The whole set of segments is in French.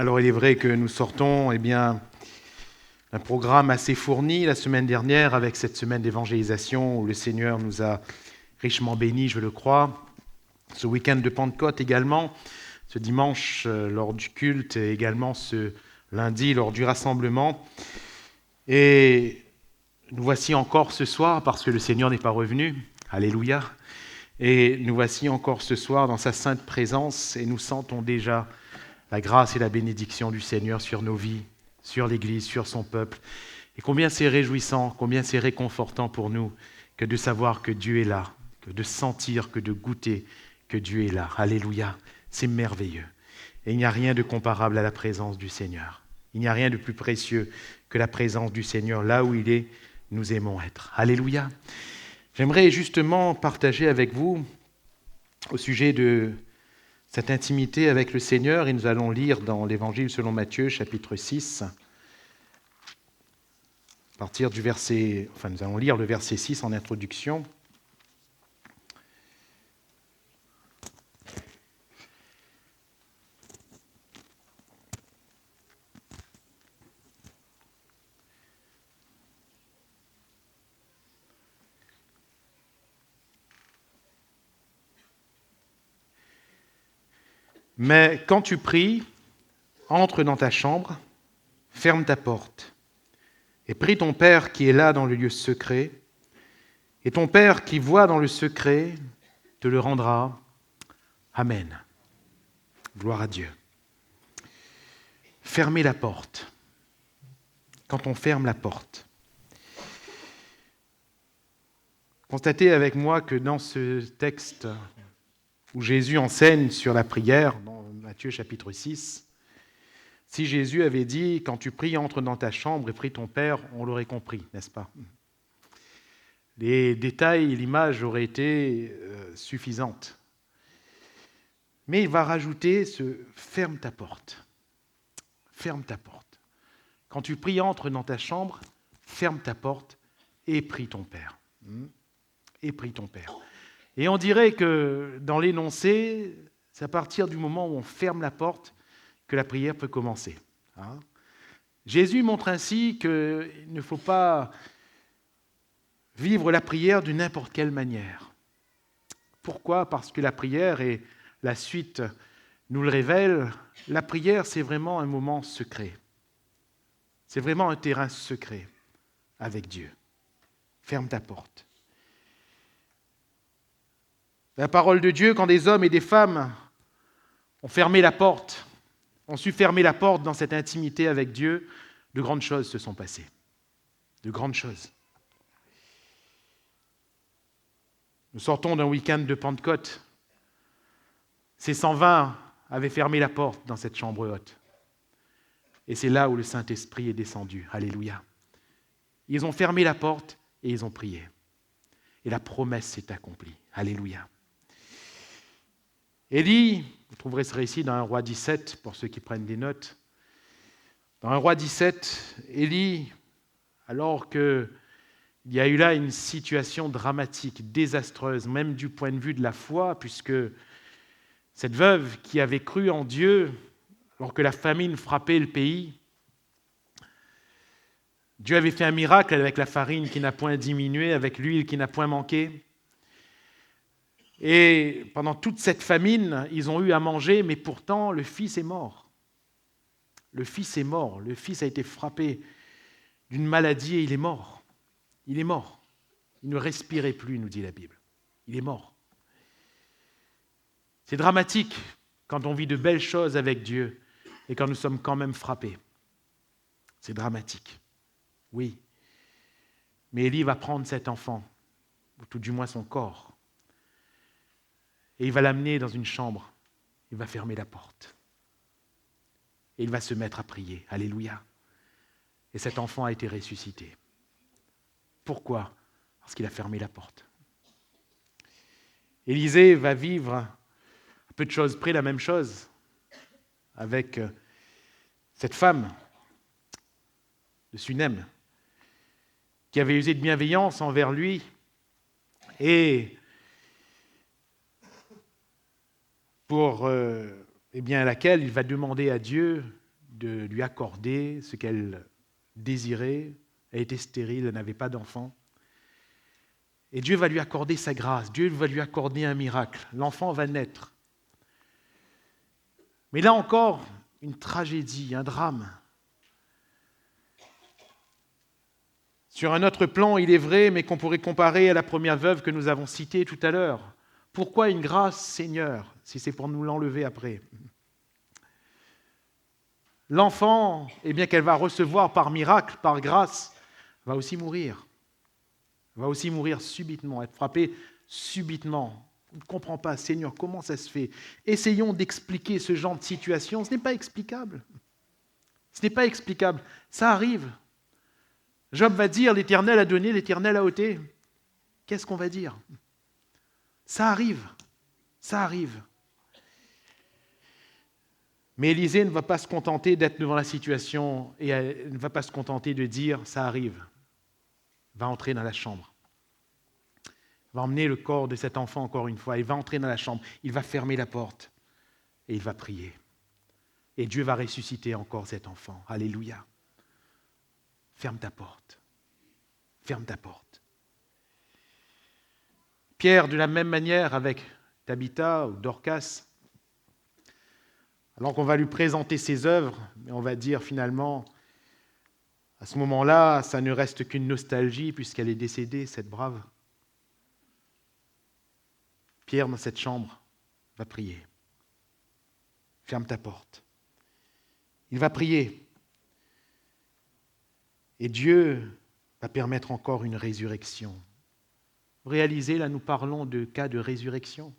Alors il est vrai que nous sortons un programme assez fourni la semaine dernière avec cette semaine d'évangélisation où le Seigneur nous a richement bénis, je le crois. Ce week-end de Pentecôte également, ce dimanche lors du culte et également ce lundi lors du rassemblement. Et nous voici encore ce soir parce que le Seigneur n'est pas revenu. Alléluia. Et nous voici encore ce soir dans sa sainte présence et nous sentons déjà la grâce et la bénédiction du Seigneur sur nos vies, sur l'Église, sur son peuple. Et combien c'est réjouissant, combien c'est réconfortant pour nous que de savoir que Dieu est là, que de sentir, que de goûter que Dieu est là. Alléluia, c'est merveilleux. Et il n'y a rien de comparable à la présence du Seigneur. Il n'y a rien de plus précieux que la présence du Seigneur. Là où il est, nous aimons être. Alléluia. J'aimerais justement partager avec vous au sujet de cette intimité avec le Seigneur, et nous allons lire dans l'Évangile selon Matthieu, chapitre 6, à partir du verset, nous allons lire le verset 6 en introduction. Mais quand tu pries, entre dans ta chambre, ferme ta porte, et prie ton Père qui est là dans le lieu secret, et ton Père qui voit dans le secret te le rendra. Amen. Gloire à Dieu. Fermez la porte. Quand on ferme la porte, constatez avec moi que dans ce texte où Jésus enseigne sur la prière, dans Matthieu chapitre 6, si Jésus avait dit « Quand tu pries, entre dans ta chambre et prie ton Père », on l'aurait compris, n'est-ce pas ? Les détails et l'image auraient été suffisantes. Mais il va rajouter ce « ferme ta porte ». Ferme ta porte. Quand tu pries, entre dans ta chambre, ferme ta porte et prie ton Père. Et prie ton Père. Et on dirait que dans l'énoncé, c'est à partir du moment où on ferme la porte que la prière peut commencer. Jésus montre ainsi qu'il ne faut pas vivre la prière d'une n'importe quelle manière. Pourquoi ? Parce que la prière, et la suite nous le révèle, la prière, c'est vraiment un moment secret. C'est vraiment un terrain secret avec Dieu. Ferme ta porte. La parole de Dieu, quand des hommes et des femmes ont fermé la porte, ont su fermer la porte dans cette intimité avec Dieu, de grandes choses se sont passées. De grandes choses. Nous sortons d'un week-end de Pentecôte. Ces 120 avaient fermé la porte dans cette chambre haute. Et c'est là où le Saint-Esprit est descendu. Alléluia. Ils ont fermé la porte et ils ont prié. Et la promesse s'est accomplie. Alléluia. Élie, vous trouverez ce récit dans 1 Roi 17, pour ceux qui prennent des notes. Dans 1 Roi 17, Élie, alors qu'il y a eu là une situation dramatique, désastreuse, même du point de vue de la foi, puisque cette veuve qui avait cru en Dieu, alors que la famine frappait le pays, Dieu avait fait un miracle avec la farine qui n'a point diminué, avec l'huile qui n'a point manqué. Et pendant toute cette famine, ils ont eu à manger, mais pourtant le fils est mort. Le fils est mort. Le fils a été frappé d'une maladie et il est mort. Il est mort. Il ne respirait plus, nous dit la Bible. Il est mort. C'est dramatique quand on vit de belles choses avec Dieu et quand nous sommes quand même frappés. C'est dramatique. Oui. Mais Élie va prendre cet enfant, ou tout du moins son corps, et il va l'amener dans une chambre. Il va fermer la porte. Et il va se mettre à prier. Alléluia. Et cet enfant a été ressuscité. Pourquoi ? Parce qu'il a fermé la porte. Élisée va vivre, à peu de choses près, la même chose avec cette femme de Sunem qui avait usé de bienveillance envers lui et pour laquelle il va demander à Dieu de lui accorder ce qu'elle désirait. Elle était stérile, elle n'avait pas d'enfant. Et Dieu va lui accorder sa grâce, Dieu va lui accorder un miracle. L'enfant va naître. Mais là encore, une tragédie, un drame. Sur un autre plan, il est vrai, mais qu'on pourrait comparer à la première veuve que nous avons citée tout à l'heure. Pourquoi une grâce, Seigneur, si c'est pour nous l'enlever après ? L'enfant, qu'elle va recevoir par miracle, par grâce, va aussi mourir. Va aussi mourir subitement, être frappé subitement. On ne comprend pas, Seigneur, comment ça se fait ? Essayons d'expliquer ce genre de situation. Ce n'est pas explicable. Ce n'est pas explicable. Ça arrive. Job va dire, l'Éternel a donné, l'Éternel a ôté. Qu'est-ce qu'on va dire ? Ça arrive. Ça arrive. Mais Élisée ne va pas se contenter d'être devant la situation et elle ne va pas se contenter de dire « ça arrive ». Va entrer dans la chambre. Va emmener le corps de cet enfant encore une fois. Il va entrer dans la chambre. Il va fermer la porte et il va prier. Et Dieu va ressusciter encore cet enfant. Alléluia. Ferme ta porte. Ferme ta porte. Pierre, de la même manière avec Tabitha ou Dorcas, alors qu'on va lui présenter ses œuvres, on va dire finalement, à ce moment-là, ça ne reste qu'une nostalgie puisqu'elle est décédée, cette brave. Pierre, dans cette chambre, va prier. Ferme ta porte. Il va prier. Et Dieu va permettre encore une résurrection. Vous réalisez, là, nous parlons de cas de résurrection.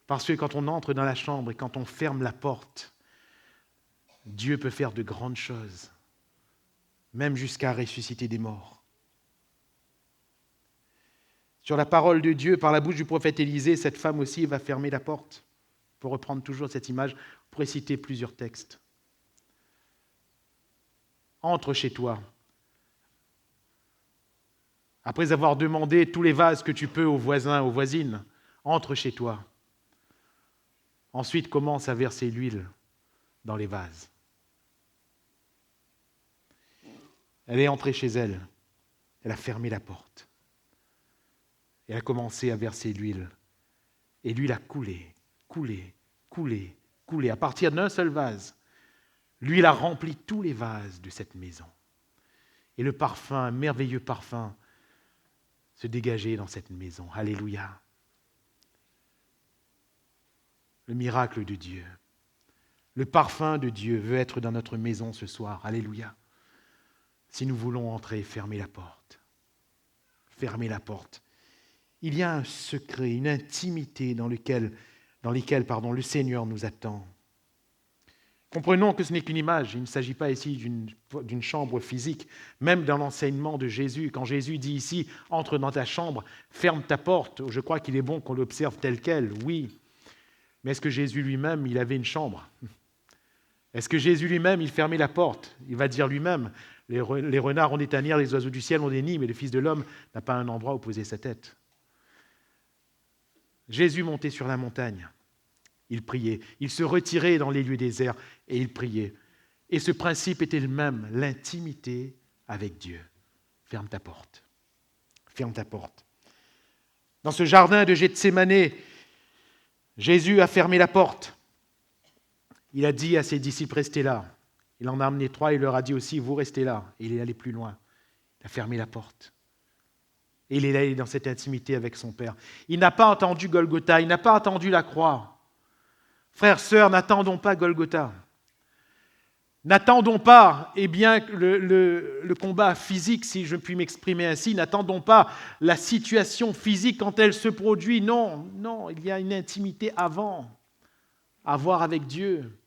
Parce que quand on entre dans la chambre et quand on ferme la porte, Dieu peut faire de grandes choses, même jusqu'à ressusciter des morts. Sur la parole de Dieu, par la bouche du prophète Élisée, cette femme aussi va fermer la porte. Pour reprendre toujours cette image, vous pourrez citer plusieurs textes. Entre chez toi. Après avoir demandé tous les vases que tu peux aux voisins, aux voisines, entre chez toi. Ensuite, commence à verser l'huile dans les vases. Elle est entrée chez elle. Elle a fermé la porte. Et elle a commencé à verser l'huile. Et l'huile a coulé, coulé, coulé, coulé. À partir d'un seul vase, l'huile a rempli tous les vases de cette maison. Et le parfum, un merveilleux parfum, se dégageait dans cette maison. Alléluia. Le miracle de Dieu. Le parfum de Dieu veut être dans notre maison ce soir. Alléluia. Si nous voulons entrer, fermez la porte. Fermez la porte. Il y a un secret, une intimité dans lesquelles le Seigneur nous attend. Comprenons que ce n'est qu'une image. Il ne s'agit pas ici d'une chambre physique. Même dans l'enseignement de Jésus, quand Jésus dit ici « entre dans ta chambre, ferme ta porte », je crois qu'il est bon qu'on l'observe tel quel, oui. Mais est-ce que Jésus lui-même, il avait une chambre ? Est-ce que Jésus lui-même, il fermait la porte ? Il va dire lui-même, les renards ont des tanières, les oiseaux du ciel ont des nids, mais le Fils de l'homme n'a pas un endroit où poser sa tête. Jésus montait sur la montagne, il priait, il se retirait dans les lieux déserts et il priait. Et ce principe était le même, l'intimité avec Dieu. Ferme ta porte. Ferme ta porte. Dans ce jardin de Gethsémanée, Jésus a fermé la porte. Il a dit à ses disciples, restez là. Il en a amené 3, il leur a dit aussi, vous restez là. Et il est allé plus loin. Il a fermé la porte. Et il est allé dans cette intimité avec son Père. Il n'a pas attendu Golgotha, il n'a pas attendu la croix. Frères, sœurs, n'attendons pas Golgotha. N'attendons pas le combat physique, si je puis m'exprimer ainsi. N'attendons pas la situation physique quand elle se produit. Non, non, il y a une intimité avant, à voir avec Dieu.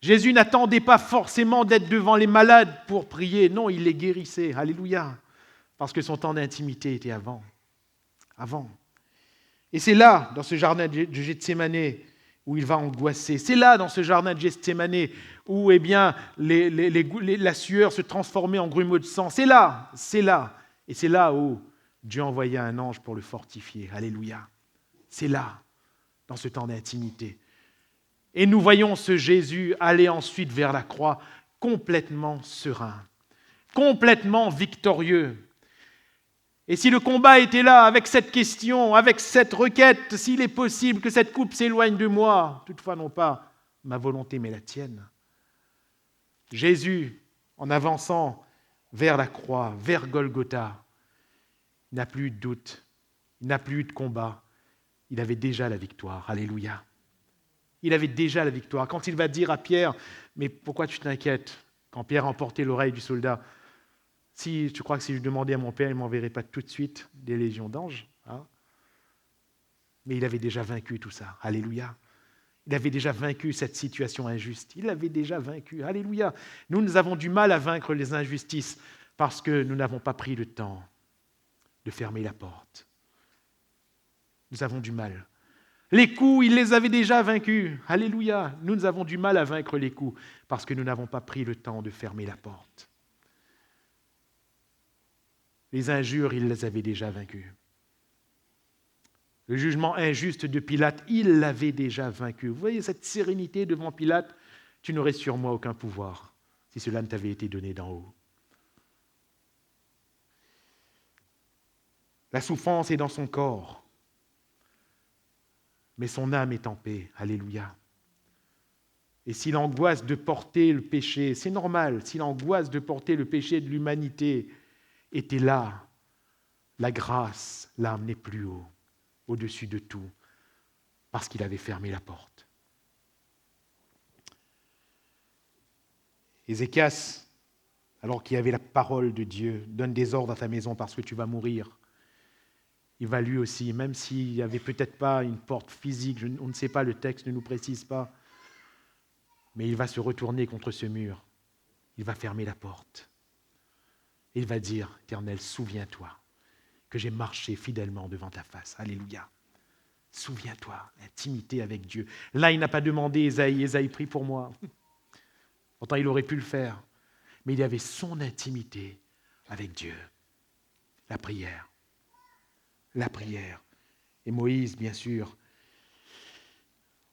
Jésus n'attendait pas forcément d'être devant les malades pour prier. Non, il les guérissait. Alléluia. Parce que son temps d'intimité était avant. Avant. Et c'est là, dans ce jardin de Gethsémanée, où il va angoisser. C'est là, dans ce jardin de Gethsémanée, où la sueur se transformait en grumeaux de sang. C'est là. Et c'est là où Dieu envoya un ange pour le fortifier. Alléluia. C'est là, dans ce temps d'intimité. Et nous voyons ce Jésus aller ensuite vers la croix complètement serein, complètement victorieux. Et si le combat était là, avec cette question, avec cette requête, s'il est possible que cette coupe s'éloigne de moi, toutefois non pas ma volonté mais la tienne. Jésus, en avançant vers la croix, vers Golgotha, il n'a plus eu de doute, il n'a plus eu de combat, il avait déjà la victoire. Alléluia. Il avait déjà la victoire. Quand il va dire à Pierre, mais pourquoi tu t'inquiètes? Quand Pierre a emporté l'oreille du soldat, si tu crois que si je demandais à mon Père, il ne m'enverrait pas tout de suite des légions d'anges, hein? Mais il avait déjà vaincu tout ça. Alléluia. Il avait déjà vaincu cette situation injuste. Il l'avait déjà vaincu. Alléluia. Nous avons du mal à vaincre les injustices parce que nous n'avons pas pris le temps de fermer la porte. Nous avons du mal. Les coups, il les avait déjà vaincus. Alléluia. Nous avons du mal à vaincre les coups parce que nous n'avons pas pris le temps de fermer la porte. Les injures, il les avait déjà vaincus. Le jugement injuste de Pilate, il l'avait déjà vaincu. Vous voyez cette sérénité devant Pilate? Tu n'aurais sur moi aucun pouvoir si cela ne t'avait été donné d'en haut. La souffrance est dans son corps, mais son âme est en paix. Alléluia. Et si l'angoisse de porter le péché, c'est normal, si l'angoisse de porter le péché de l'humanité était là, la grâce l'a amené plus haut, au-dessus de tout, parce qu'il avait fermé la porte. Ézéchias, alors qu'il y avait la parole de Dieu, donne des ordres à ta maison parce que tu vas mourir. Il va lui aussi, même s'il n'y avait peut-être pas une porte physique, on ne sait pas, le texte ne nous précise pas, mais il va se retourner contre ce mur. Il va fermer la porte. Il va dire, Éternel, souviens-toi que j'ai marché fidèlement devant ta face. Alléluia. Souviens-toi, l'intimité avec Dieu. Là, il n'a pas demandé Ésaïe, prie pour moi. Pourtant, il aurait pu le faire. Mais il y avait son intimité avec Dieu. La prière. La prière. Et Moïse, bien sûr,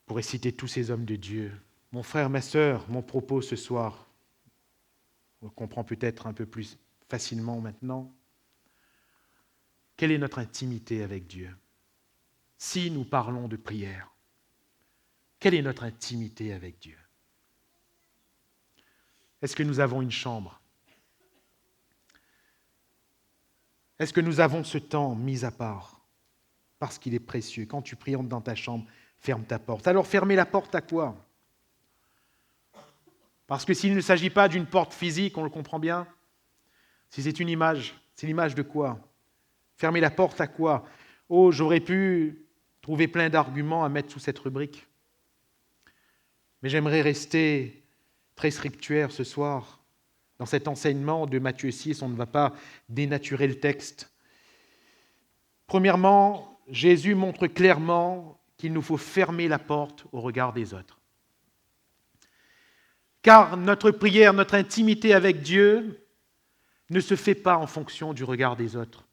pourrait citer tous ces hommes de Dieu. Mon frère, ma sœur, mon propos ce soir, on comprend peut-être un peu plus facilement maintenant. Quelle est notre intimité avec Dieu? Si nous parlons de prière, quelle est notre intimité avec Dieu? Est-ce que nous avons une chambre? Est-ce que nous avons ce temps mis à part? Parce qu'il est précieux. Quand tu pries, entre dans ta chambre, ferme ta porte. Alors fermer la porte à quoi? Parce que s'il ne s'agit pas d'une porte physique, on le comprend bien. Si c'est une image, c'est l'image de quoi? Fermer la porte à quoi? Oh, j'aurais pu trouver plein d'arguments à mettre sous cette rubrique. Mais j'aimerais rester très scripturaire ce soir. Dans cet enseignement de Matthieu 6, on ne va pas dénaturer le texte. Premièrement, Jésus montre clairement qu'il nous faut fermer la porte au regard des autres. Car notre prière, notre intimité avec Dieu ne se fait pas en fonction du regard des autres,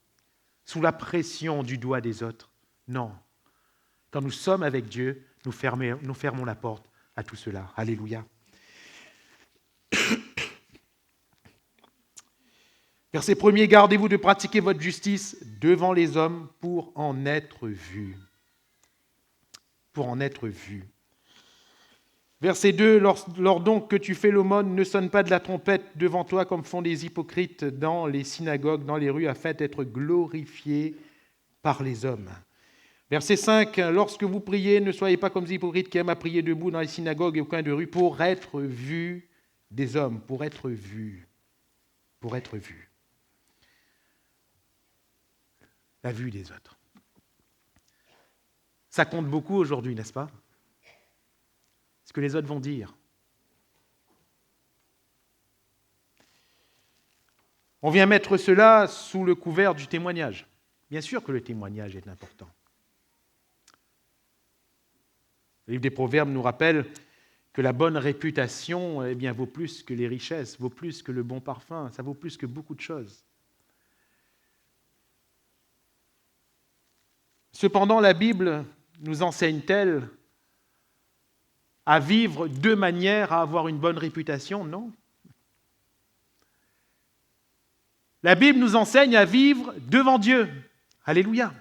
sous la pression du doigt des autres. Non. Quand nous sommes avec Dieu, nous fermons la porte à tout cela. Alléluia. Verset 1er, gardez-vous de pratiquer votre justice devant les hommes pour en être vus. Pour en être vus. Verset 2, lors donc que tu fais l'aumône, ne sonne pas de la trompette devant toi comme font les hypocrites dans les synagogues, dans les rues, afin d'être glorifiés par les hommes. Verset 5, lorsque vous priez, ne soyez pas comme les hypocrites qui aiment à prier debout dans les synagogues et au coin de rue pour être vus des hommes, pour être vus. La vue des autres. Ça compte beaucoup aujourd'hui, n'est-ce pas? Ce que les autres vont dire. On vient mettre cela sous le couvert du témoignage. Bien sûr que le témoignage est important. Le livre des Proverbes nous rappelle que la bonne réputation vaut plus que les richesses, vaut plus que le bon parfum, ça vaut plus que beaucoup de choses. Cependant, la Bible nous enseigne-t-elle à vivre de manière à avoir une bonne réputation, non. La Bible nous enseigne à vivre devant Dieu. Alléluia.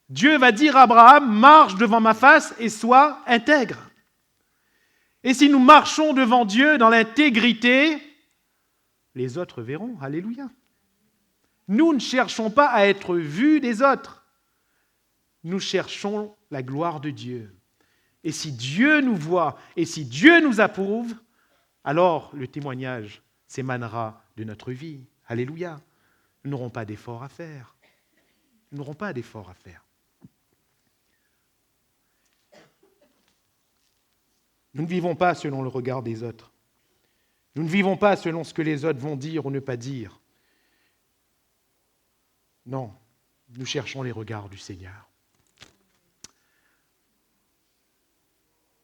Dieu va dire à Abraham, marche devant ma face et sois intègre. Et si nous marchons devant Dieu dans l'intégrité, les autres verront. Alléluia. Nous ne cherchons pas à être vus des autres. Nous cherchons la gloire de Dieu. Et si Dieu nous voit et si Dieu nous approuve, alors le témoignage s'émanera de notre vie. Alléluia. Nous n'aurons pas d'effort à faire. Nous n'aurons pas d'effort à faire. Nous ne vivons pas selon le regard des autres. Nous ne vivons pas selon ce que les autres vont dire ou ne pas dire. Non, nous cherchons les regards du Seigneur.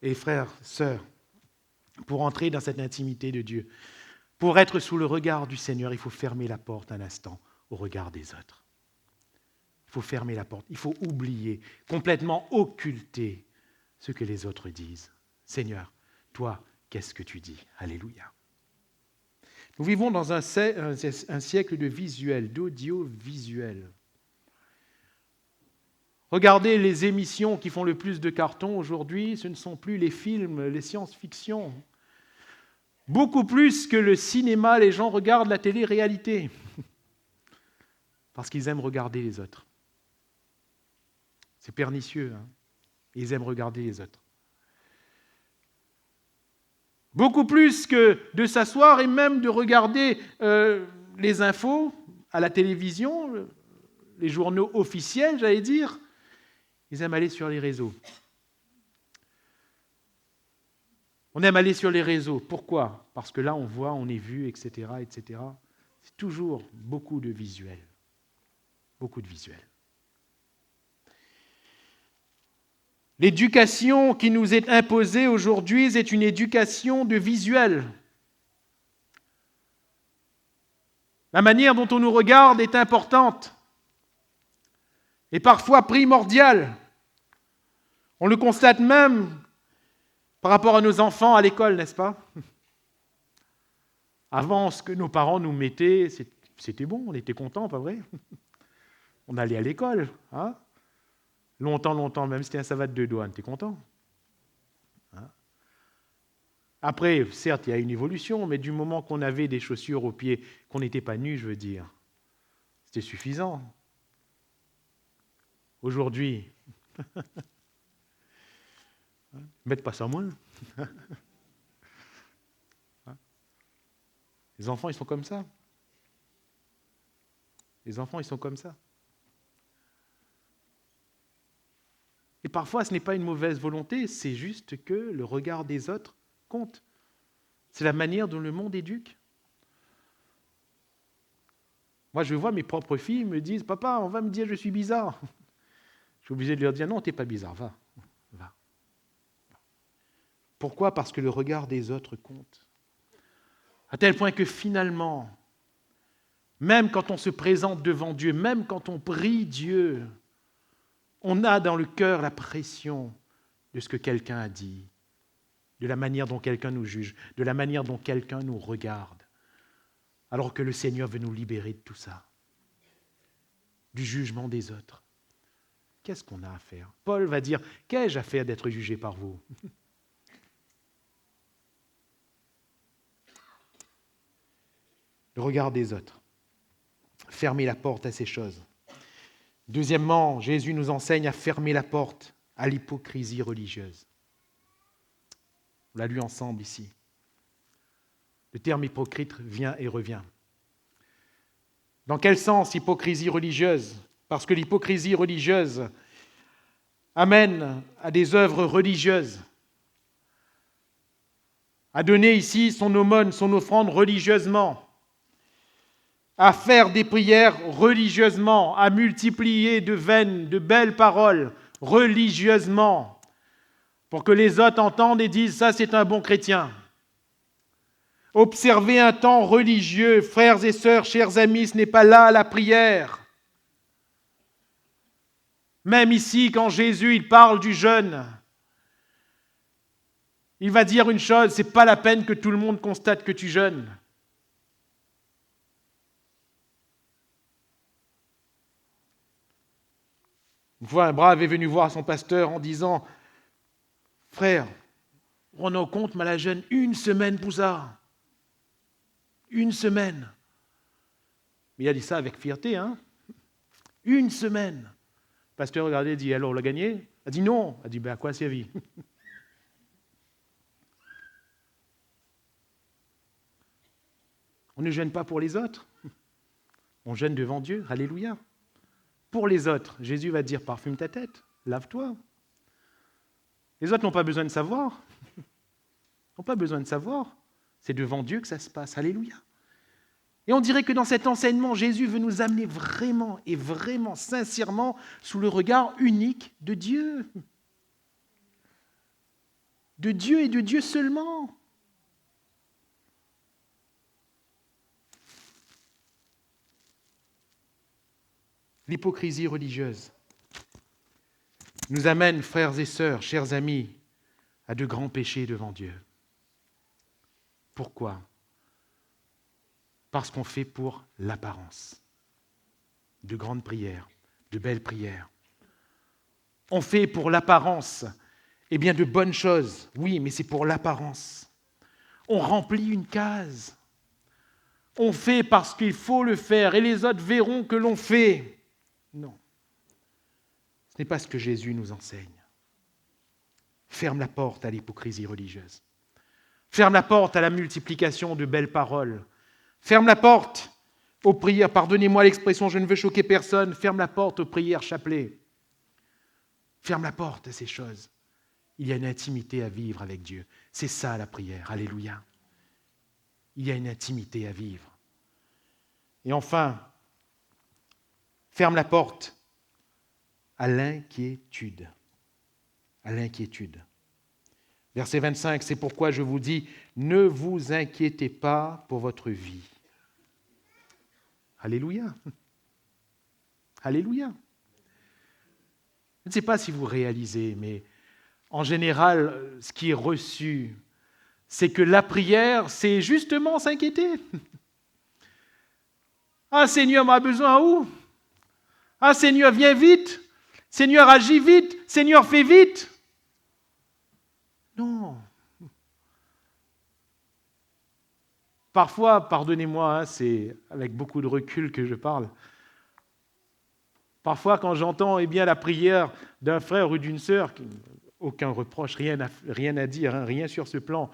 Et frères, sœurs, pour entrer dans cette intimité de Dieu, pour être sous le regard du Seigneur, il faut fermer la porte un instant au regard des autres. Il faut fermer la porte, il faut oublier, complètement occulter ce que les autres disent. Seigneur, toi, qu'est-ce que tu dis? Alléluia. Nous vivons dans un siècle de visuel, d'audiovisuel. Regardez les émissions qui font le plus de cartons aujourd'hui, ce ne sont plus les films, les science-fiction. Beaucoup plus que le cinéma, les gens regardent la télé-réalité. Parce qu'ils aiment regarder les autres. C'est pernicieux, hein? Ils aiment regarder les autres. Beaucoup plus que de s'asseoir et même de regarder les infos à la télévision, les journaux officiels, j'allais dire, ils aiment aller sur les réseaux. On aime aller sur les réseaux. Pourquoi? Parce que là, on voit, on est vu, etc., etc. C'est toujours beaucoup de visuels. Beaucoup de visuels. L'éducation qui nous est imposée aujourd'hui est une éducation de visuel. La manière dont on nous regarde est importante et parfois primordiale. On le constate même par rapport à nos enfants à l'école, n'est-ce pas? Avant, ce que nos parents nous mettaient, c'était bon, on était contents, pas vrai? On allait à l'école, hein? Longtemps, même si c'était un savate de douane, t'es content? Hein? Après, certes, il y a une évolution, mais du moment qu'on avait des chaussures aux pieds, qu'on n'était pas nus, je veux dire, c'était suffisant. Aujourd'hui, mettez pas ça moins. Les enfants, ils sont comme ça. Les enfants, ils sont comme ça. Et parfois, ce n'est pas une mauvaise volonté, c'est juste que le regard des autres compte. C'est la manière dont le monde éduque. Moi, je vois mes propres filles me disent « Papa, on va me dire que je suis bizarre. » Je suis obligé de leur dire « Non, tu n'es pas bizarre, va. » Pourquoi? Parce que le regard des autres compte. À tel point que finalement, même quand on se présente devant Dieu, même quand on prie Dieu, on a dans le cœur la pression de ce que quelqu'un a dit, de la manière dont quelqu'un nous juge, de la manière dont quelqu'un nous regarde, alors que le Seigneur veut nous libérer de tout ça, du jugement des autres. Qu'est-ce qu'on a à faire? Paul va dire, qu'ai-je à faire d'être jugé par vous? Le regard des autres. Fermer la porte à ces choses. Deuxièmement, Jésus nous enseigne à fermer la porte à l'hypocrisie religieuse. On l'a lu ensemble ici. Le terme hypocrite vient et revient. Dans quel sens hypocrisie religieuse? Parce que l'hypocrisie religieuse amène à des œuvres religieuses, à donner ici son aumône, son offrande religieusement, à faire des prières religieusement, à multiplier de vaines, de belles paroles religieusement, pour que les autres entendent et disent « ça c'est un bon chrétien ». Observer un temps religieux, frères et sœurs, chers amis, ce n'est pas là la prière. Même ici, quand Jésus il parle du jeûne, Il va dire une chose, c'est pas la peine que tout le monde constate que tu jeûnes. Une fois, un brave est venu voir son pasteur en disant « Frère, rendons compte, mais la jeûne, 1 semaine pour ça. 1 semaine. » Mais il a dit ça avec fierté, hein. 1 semaine. Le pasteur regardait et dit « Alors, on l'a gagné ?» Il a dit « Non. » Il a dit « Ben, à quoi servir ?» On ne jeûne pas pour les autres. On jeûne devant Dieu. Alléluia. Pour les autres, Jésus va dire, parfume ta tête, lave-toi. Les autres n'ont pas besoin de savoir. Ils n'ont pas besoin de savoir. C'est devant Dieu que ça se passe. Alléluia. Et on dirait que dans cet enseignement, Jésus veut nous amener vraiment et vraiment, sincèrement, sous le regard unique de Dieu. De Dieu et de Dieu seulement. L'hypocrisie religieuse nous amène, frères et sœurs, chers amis, à de grands péchés devant Dieu. Pourquoi ? Parce qu'on fait pour l'apparence. De grandes prières, de belles prières. On fait pour l'apparence, eh bien de bonnes choses, oui, mais c'est pour l'apparence. On remplit une case. On fait parce qu'il faut le faire et les autres verront que l'on fait. Non. Ce n'est pas ce que Jésus nous enseigne. Ferme la porte à l'hypocrisie religieuse. Ferme la porte à la multiplication de belles paroles. Ferme la porte aux prières. Pardonnez-moi l'expression, je ne veux choquer personne. Ferme la porte aux prières chapelet. Ferme la porte à ces choses. Il y a une intimité à vivre avec Dieu. C'est ça la prière. Alléluia. Il y a une intimité à vivre. Et enfin, ferme la porte à l'inquiétude. À l'inquiétude. Verset 25, c'est pourquoi je vous dis, ne vous inquiétez pas pour votre vie. Alléluia. Alléluia. Je ne sais pas si vous réalisez, mais en général, ce qui est reçu, c'est que la prière, c'est justement s'inquiéter. Ah Seigneur, m'a besoin où ? Ah Seigneur, viens vite. Seigneur, agis vite. Seigneur, fais vite. Non. Parfois, pardonnez-moi, c'est avec beaucoup de recul que je parle. Parfois, quand j'entends la prière d'un frère ou d'une sœur, aucun reproche, rien à dire, rien sur ce plan.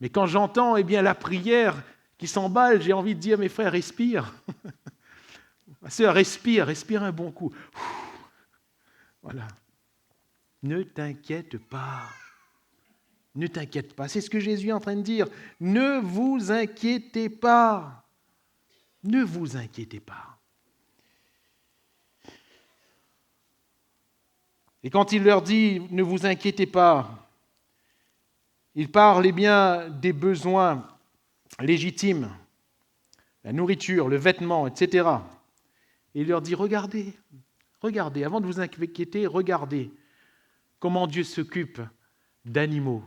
Mais quand j'entends la prière qui s'emballe, j'ai envie de dire, mes frères, respire. Ma sœur, respire un bon coup. Voilà. Ne t'inquiète pas. Ne t'inquiète pas. C'est ce que Jésus est en train de dire. Ne vous inquiétez pas. Ne vous inquiétez pas. Et quand il leur dit « ne vous inquiétez pas », il parle des besoins légitimes, la nourriture, le vêtement, etc. Et il leur dit « regardez, avant de vous inquiéter, regardez comment Dieu s'occupe d'animaux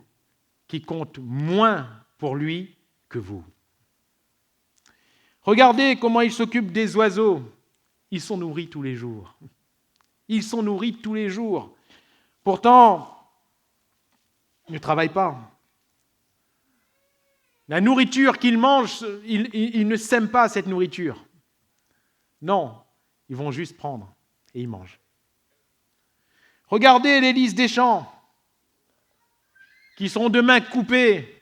qui comptent moins pour lui que vous. Regardez comment il s'occupe des oiseaux. Ils sont nourris tous les jours. Ils sont nourris tous les jours. Pourtant, ils ne travaillent pas. La nourriture qu'ils mangent, ils ne s'aiment pas cette nourriture. Non, ils vont juste prendre et ils mangent. Regardez les lys des champs qui sont de main coupées.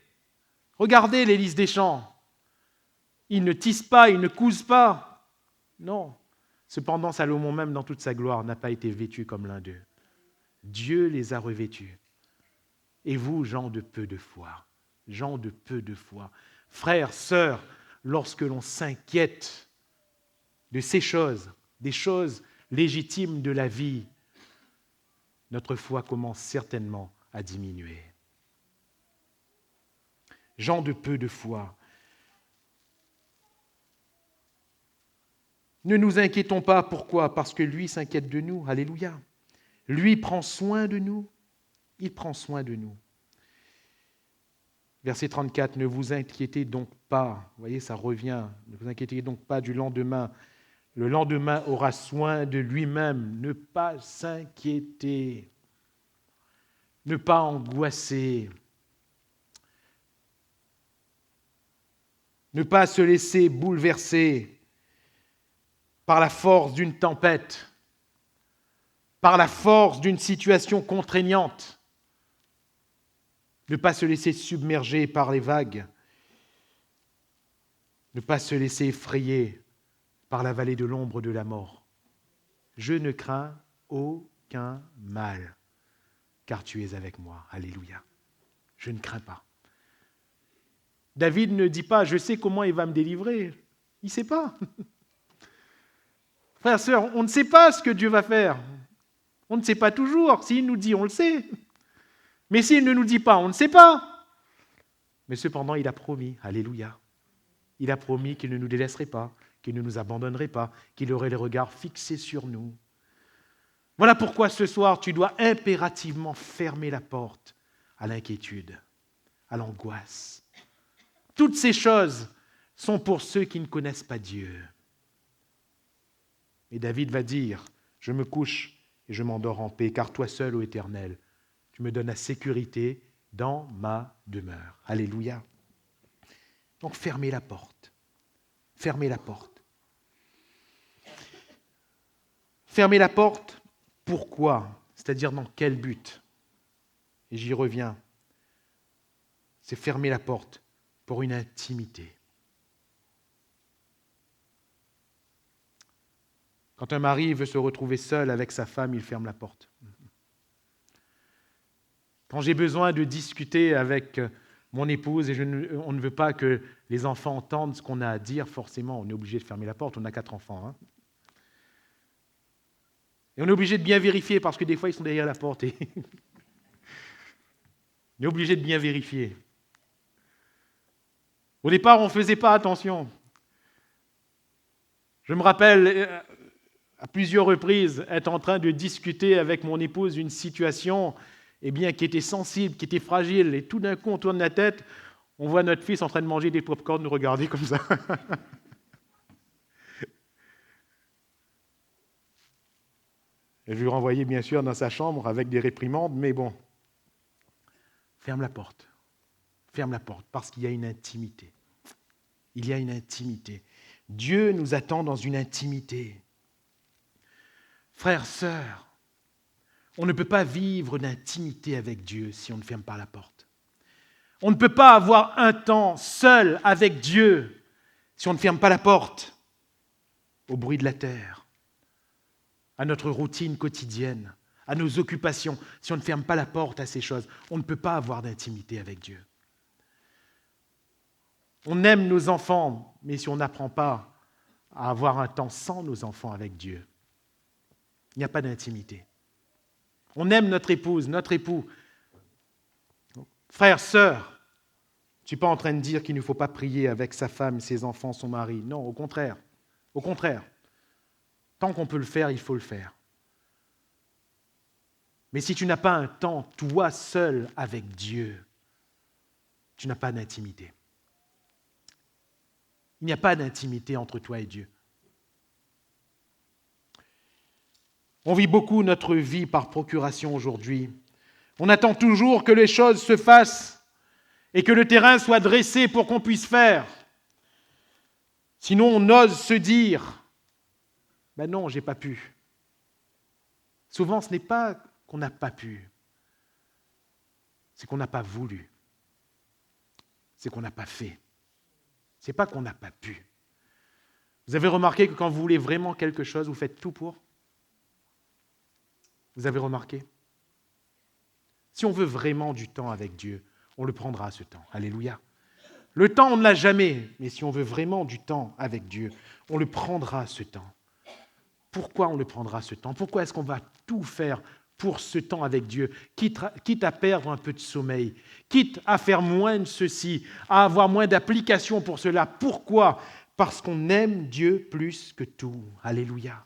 Regardez les lys des champs. Ils ne tissent pas, ils ne cousent pas. Non. Cependant, Salomon, même dans toute sa gloire, n'a pas été vêtu comme l'un d'eux. Dieu les a revêtus. Et vous, gens de peu de foi, gens de peu de foi, frères, sœurs, lorsque l'on s'inquiète de ces choses, des choses légitimes de la vie, notre foi commence certainement à diminuer. Gens de peu de foi. Ne nous inquiétons pas, pourquoi ? Parce que lui s'inquiète de nous, alléluia. Lui prend soin de nous, il prend soin de nous. Verset 34, ne vous inquiétez donc pas. Vous voyez, ça revient. Ne vous inquiétez donc pas du lendemain. Le lendemain aura soin de lui-même. Ne pas s'inquiéter. Ne pas angoisser. Ne pas se laisser bouleverser par la force d'une tempête, par la force d'une situation contraignante. Ne pas se laisser submerger par les vagues. Ne pas se laisser effrayer par la vallée de l'ombre de la mort. Je ne crains aucun mal, car tu es avec moi. Alléluia. Je ne crains pas. David ne dit pas, je sais comment il va me délivrer. Il ne sait pas. Frères et sœurs, on ne sait pas ce que Dieu va faire. On ne sait pas toujours. S'il nous dit, on le sait. Mais s'il ne nous dit pas, on ne sait pas. Mais cependant, il a promis. Alléluia. Il a promis qu'il ne nous délaisserait pas, qu'il ne nous abandonnerait pas, qu'il aurait les regards fixés sur nous. Voilà pourquoi ce soir, tu dois impérativement fermer la porte à l'inquiétude, à l'angoisse. Toutes ces choses sont pour ceux qui ne connaissent pas Dieu. Et David va dire, je me couche et je m'endors en paix, car toi seul, ô Éternel, tu me donnes la sécurité dans ma demeure. Alléluia. Donc fermez la porte. Fermez la porte. Fermez la porte, pourquoi? C'est-à-dire dans quel but? Et j'y reviens. C'est fermer la porte pour une intimité. Quand un mari veut se retrouver seul avec sa femme, il ferme la porte. Quand j'ai besoin de discuter avec mon épouse et on ne veut pas que les enfants entendent ce qu'on a à dire, forcément, on est obligé de fermer la porte. On a 4 enfants. Hein. Et on est obligé de bien vérifier parce que des fois, ils sont derrière la porte. Et on est obligé de bien vérifier. Au départ, on ne faisait pas attention. Je me rappelle à plusieurs reprises être en train de discuter avec mon épouse d'une situation qui était sensible, qui était fragile. Et tout d'un coup, on tourne la tête, on voit notre fils en train de manger des pop-corn, nous regarder comme ça. Et je lui renvoyais bien sûr dans sa chambre avec des réprimandes, mais bon, ferme la porte. Ferme la porte, parce qu'il y a une intimité. Il y a une intimité. Dieu nous attend dans une intimité. Frères, sœurs, on ne peut pas vivre d'intimité avec Dieu si on ne ferme pas la porte. On ne peut pas avoir un temps seul avec Dieu si on ne ferme pas la porte au bruit de la terre, à notre routine quotidienne, à nos occupations. Si on ne ferme pas la porte à ces choses, on ne peut pas avoir d'intimité avec Dieu. On aime nos enfants, mais si on n'apprend pas à avoir un temps sans nos enfants avec Dieu, il n'y a pas d'intimité. On aime notre épouse, notre époux. Frère, sœur, je ne suis pas en train de dire qu'il ne faut pas prier avec sa femme, ses enfants, son mari. Non, au contraire. Au contraire. Tant qu'on peut le faire, il faut le faire. Mais si tu n'as pas un temps, toi seul, avec Dieu, tu n'as pas d'intimité. Il n'y a pas d'intimité entre toi et Dieu. On vit beaucoup notre vie par procuration aujourd'hui. On attend toujours que les choses se fassent et que le terrain soit dressé pour qu'on puisse faire. Sinon, on ose se dire, ben non, j'ai pas pu. Souvent, ce n'est pas qu'on n'a pas pu, c'est qu'on n'a pas voulu. C'est qu'on n'a pas fait. C'est pas qu'on n'a pas pu. Vous avez remarqué que quand vous voulez vraiment quelque chose, vous faites tout pour? Vous avez remarqué? Si on veut vraiment du temps avec Dieu, on le prendra ce temps. Alléluia. Le temps, on ne l'a jamais, mais si on veut vraiment du temps avec Dieu, on le prendra ce temps. Pourquoi on le prendra ce temps? Pourquoi est-ce qu'on va tout faire pour ce temps avec Dieu, quitte à perdre un peu de sommeil, quitte à faire moins de ceci, à avoir moins d'application pour cela? Pourquoi? Parce qu'on aime Dieu plus que tout. Alléluia.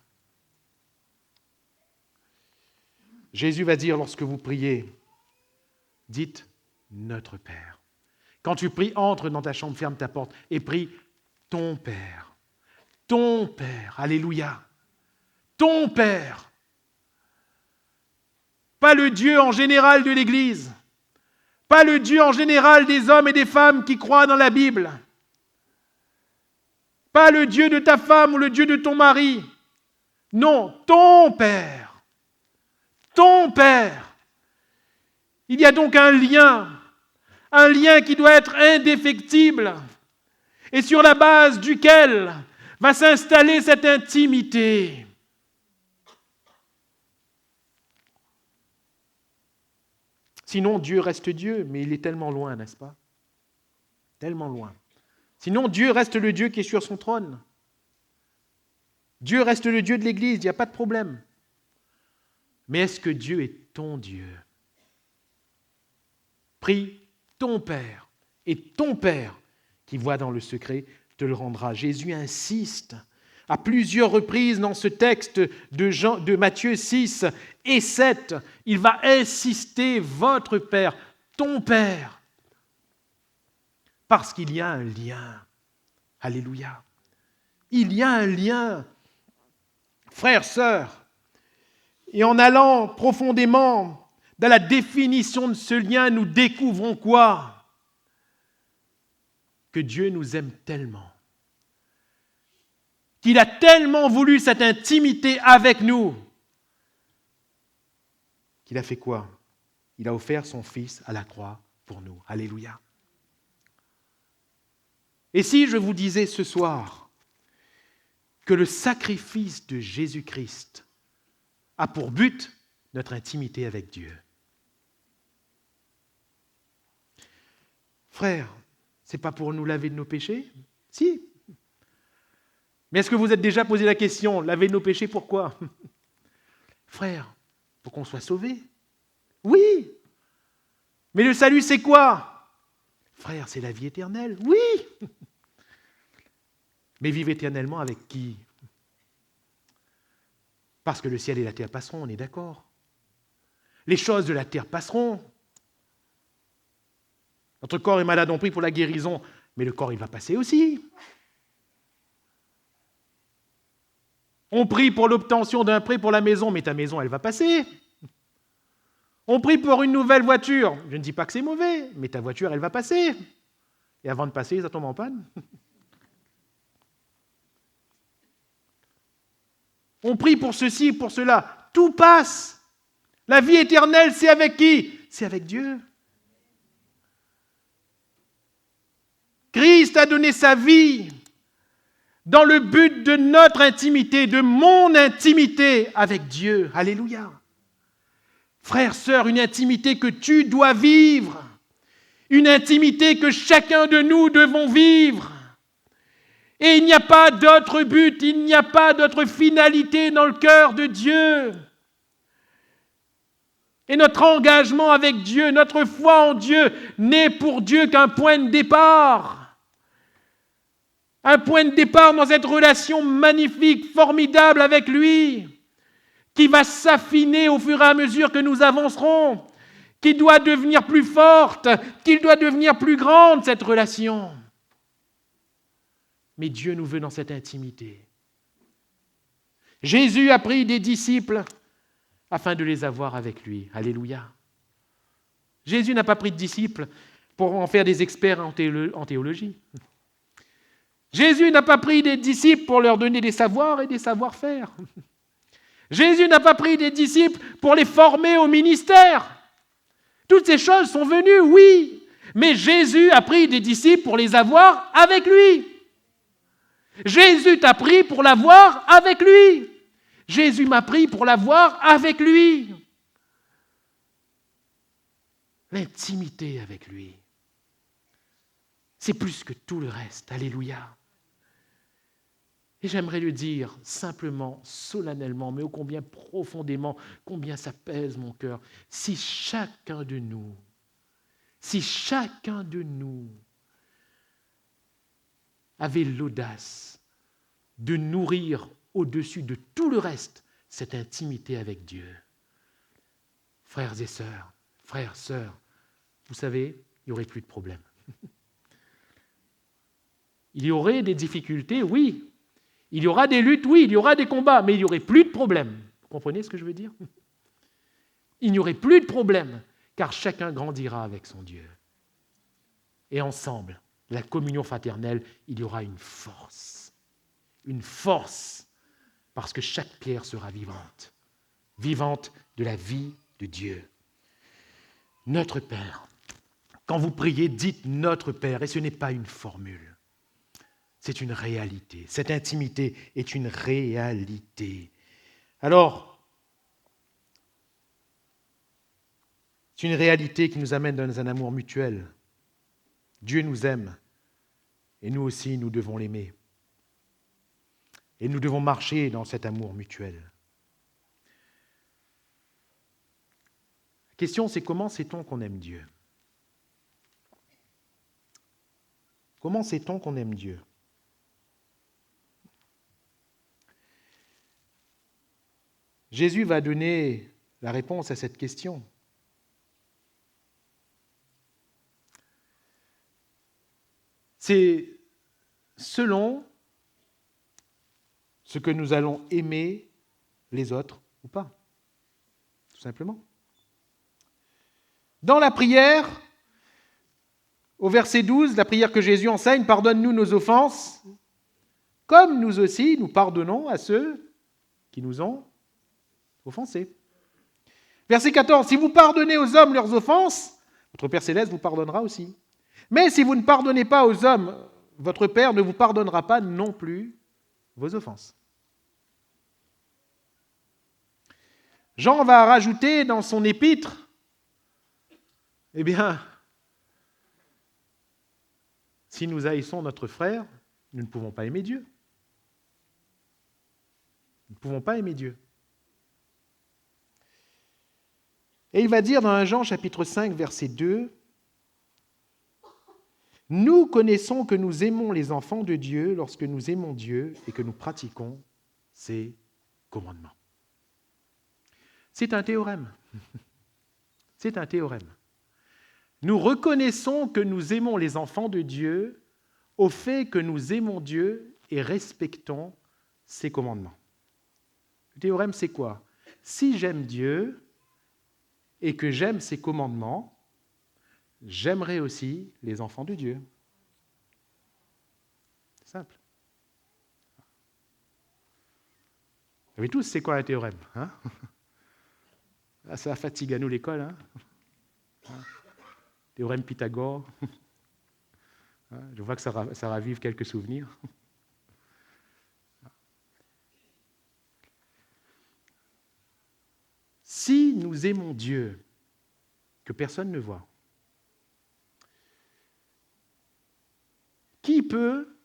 Jésus va dire lorsque vous priez, dites « Notre Père ». Quand tu pries, entre dans ta chambre, ferme ta porte et prie ton Père. Ton Père. Alléluia. Ton Père. Pas le Dieu en général de l'Église. Pas le Dieu en général des hommes et des femmes qui croient dans la Bible. Pas le Dieu de ta femme ou le Dieu de ton mari. Non, ton Père. Ton Père. Il y a donc un lien qui doit être indéfectible et sur la base duquel va s'installer cette intimité. Sinon, Dieu reste Dieu, mais il est tellement loin, n'est-ce pas? Tellement loin. Sinon, Dieu reste le Dieu qui est sur son trône. Dieu reste le Dieu de l'Église, il n'y a pas de problème. Mais est-ce que Dieu est ton Dieu? Prie ton Père, et ton Père qui voit dans le secret te le rendra. Jésus insiste à plusieurs reprises dans ce texte de Matthieu 6 et 7. Il va insister, votre Père, ton Père, parce qu'il y a un lien. Alléluia. Il y a un lien. Frères, sœurs, et en allant profondément dans la définition de ce lien, nous découvrons quoi? Que Dieu nous aime tellement, qu'il a tellement voulu cette intimité avec nous, qu'il a fait quoi? Il a offert son Fils à la croix pour nous. Alléluia. Et si je vous disais ce soir que le sacrifice de Jésus-Christ a pour but notre intimité avec Dieu? Frères, ce n'est pas pour nous laver de nos péchés? Si. Mais est-ce que vous êtes déjà posé la question, laver de nos péchés, pourquoi? Frères, pour qu'on soit sauvés? Oui. Mais le salut, c'est quoi? Frères, c'est la vie éternelle? Oui. Mais vivre éternellement avec qui? Parce que le ciel et la terre passeront, on est d'accord. Les choses de la terre passeront. Notre corps est malade, on prie pour la guérison, mais le corps, il va passer aussi. On prie pour l'obtention d'un prêt pour la maison, mais ta maison, elle va passer. On prie pour une nouvelle voiture. Je ne dis pas que c'est mauvais, mais ta voiture, elle va passer. Et avant de passer, ça tombe en panne. On prie pour ceci, pour cela. Tout passe. La vie éternelle, c'est avec qui? C'est avec Dieu. Christ a donné sa vie dans le but de notre intimité, de mon intimité avec Dieu. Alléluia. Frères, sœurs, une intimité que tu dois vivre. Une intimité que chacun de nous devons vivre. Et il n'y a pas d'autre but, il n'y a pas d'autre finalité dans le cœur de Dieu. Et notre engagement avec Dieu, notre foi en Dieu, n'est pour Dieu qu'un point de départ. Un point de départ dans cette relation magnifique, formidable avec lui, qui va s'affiner au fur et à mesure que nous avancerons, qui doit devenir plus forte, qui doit devenir plus grande, cette relation. Mais Dieu nous veut dans cette intimité. Jésus a pris des disciples afin de les avoir avec lui. Alléluia. Jésus n'a pas pris de disciples pour en faire des experts en théologie. Jésus n'a pas pris des disciples pour leur donner des savoirs et des savoir-faire. Jésus n'a pas pris des disciples pour les former au ministère. Toutes ces choses sont venues, oui, mais Jésus a pris des disciples pour les avoir avec lui. Jésus t'a pris pour l'avoir avec lui. Jésus m'a pris pour l'avoir avec lui. L'intimité avec lui, c'est plus que tout le reste. Alléluia. Et j'aimerais le dire simplement, solennellement, mais ô combien profondément, combien ça pèse mon cœur. Si chacun de nous avait l'audace de nourrir au-dessus de tout le reste cette intimité avec Dieu. Frères et sœurs, vous savez, il n'y aurait plus de problème. Il y aurait des difficultés, oui. Il y aura des luttes, oui. Il y aura des combats, mais il n'y aurait plus de problèmes. Vous comprenez ce que je veux dire? Il n'y aurait plus de problèmes, car chacun grandira avec son Dieu. Et ensemble, la communion fraternelle, il y aura une force, parce que chaque pierre sera vivante, vivante de la vie de Dieu. Notre Père. Quand vous priez, dites Notre Père, et ce n'est pas une formule, c'est une réalité. Cette intimité est une réalité. Alors, c'est une réalité qui nous amène dans un amour mutuel. Dieu nous aime, et nous aussi, nous devons l'aimer. Et nous devons marcher dans cet amour mutuel. La question, c'est comment sait-on qu'on aime Dieu? Comment sait-on qu'on aime Dieu? Jésus va donner la réponse à cette question. C'est selon ce que nous allons aimer les autres ou pas, tout simplement. Dans la prière, au verset 12, la prière que Jésus enseigne, « Pardonne-nous nos offenses, comme nous aussi nous pardonnons à ceux qui nous ont offensés. » Verset 14, « Si vous pardonnez aux hommes leurs offenses, votre Père céleste vous pardonnera aussi. Mais si vous ne pardonnez pas aux hommes, votre Père ne vous pardonnera pas non plus vos offenses. » Jean va rajouter dans son épître, eh bien, si nous haïssons notre frère, nous ne pouvons pas aimer Dieu. Nous ne pouvons pas aimer Dieu. Et il va dire dans 1 Jean chapitre 5, verset 2, « Nous connaissons que nous aimons les enfants de Dieu lorsque nous aimons Dieu et que nous pratiquons ses commandements. » C'est un théorème. C'est un théorème. Nous reconnaissons que nous aimons les enfants de Dieu au fait que nous aimons Dieu et respectons ses commandements. Le théorème, c'est quoi? Si j'aime Dieu et que j'aime ses commandements, j'aimerai aussi les enfants de Dieu. C'est simple. Vous savez tous c'est quoi un théorème, hein? Ah, ça fatigue à nous l'école, hein? Théorème Pythagore. Je vois que ça ravive quelques souvenirs. Si nous aimons Dieu, que personne ne voit, qui peut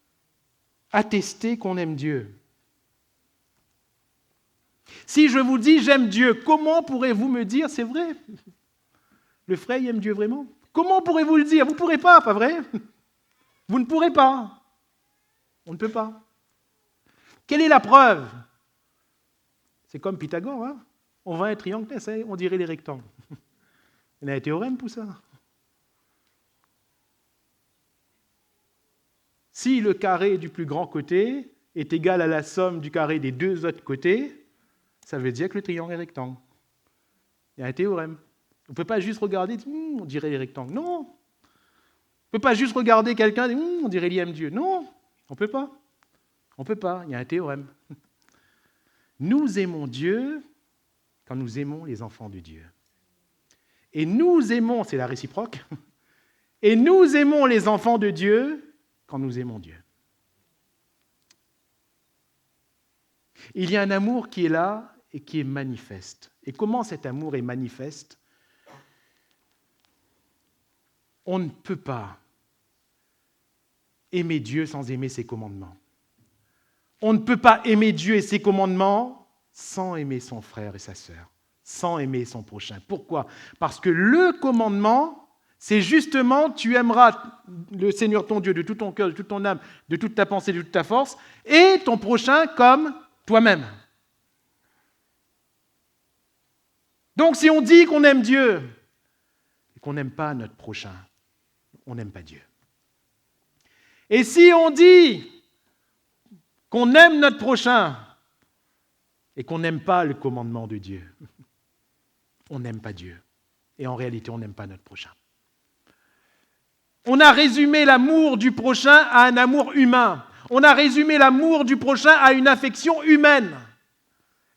attester qu'on aime Dieu? Si je vous dis j'aime Dieu, comment pourrez-vous me dire c'est vrai? Le frère il aime Dieu vraiment? Comment pourrez-vous le dire? Vous ne pourrez pas, pas vrai? Vous ne pourrez pas. On ne peut pas. Quelle est la preuve? C'est comme Pythagore, hein? On voit un triangle, on dirait les rectangles. Il y a un théorème pour ça. Si le carré du plus grand côté est égal à la somme du carré des deux autres côtés, ça veut dire que le triangle est rectangle. Il y a un théorème. On ne peut pas juste regarder, on dirait les rectangles. Non. On ne peut pas juste regarder quelqu'un, on dirait qu'il aime Dieu. Non, on ne peut pas. On ne peut pas, il y a un théorème. Nous aimons Dieu quand nous aimons les enfants de Dieu. Et nous aimons, c'est la réciproque, et nous aimons les enfants de Dieu quand nous aimons Dieu. Il y a un amour qui est là et qui est manifeste. Et comment cet amour est manifeste? On ne peut pas aimer Dieu sans aimer ses commandements. On ne peut pas aimer Dieu et ses commandements sans aimer son frère et sa sœur, sans aimer son prochain. Pourquoi? Parce que le commandement, c'est justement tu aimeras le Seigneur ton Dieu de tout ton cœur, de toute ton âme, de toute ta pensée, de toute ta force, et ton prochain comme toi-même. Donc si on dit qu'on aime Dieu et qu'on n'aime pas notre prochain, on n'aime pas Dieu. Et si on dit qu'on aime notre prochain et qu'on n'aime pas le commandement de Dieu, on n'aime pas Dieu. Et en réalité, on n'aime pas notre prochain. On a résumé l'amour du prochain à un amour humain. On a résumé l'amour du prochain à une affection humaine.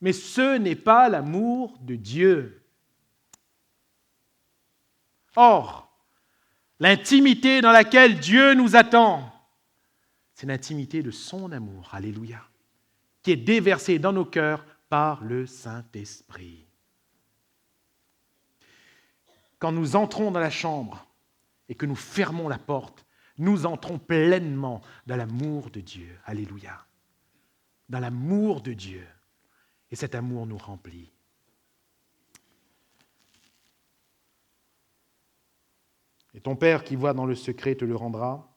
Mais ce n'est pas l'amour de Dieu. Or, l'intimité dans laquelle Dieu nous attend, c'est l'intimité de son amour, alléluia, qui est déversée dans nos cœurs par le Saint-Esprit. Quand nous entrons dans la chambre et que nous fermons la porte, nous entrons pleinement dans l'amour de Dieu, alléluia, dans l'amour de Dieu. Et cet amour nous remplit. Et ton Père qui voit dans le secret te le rendra.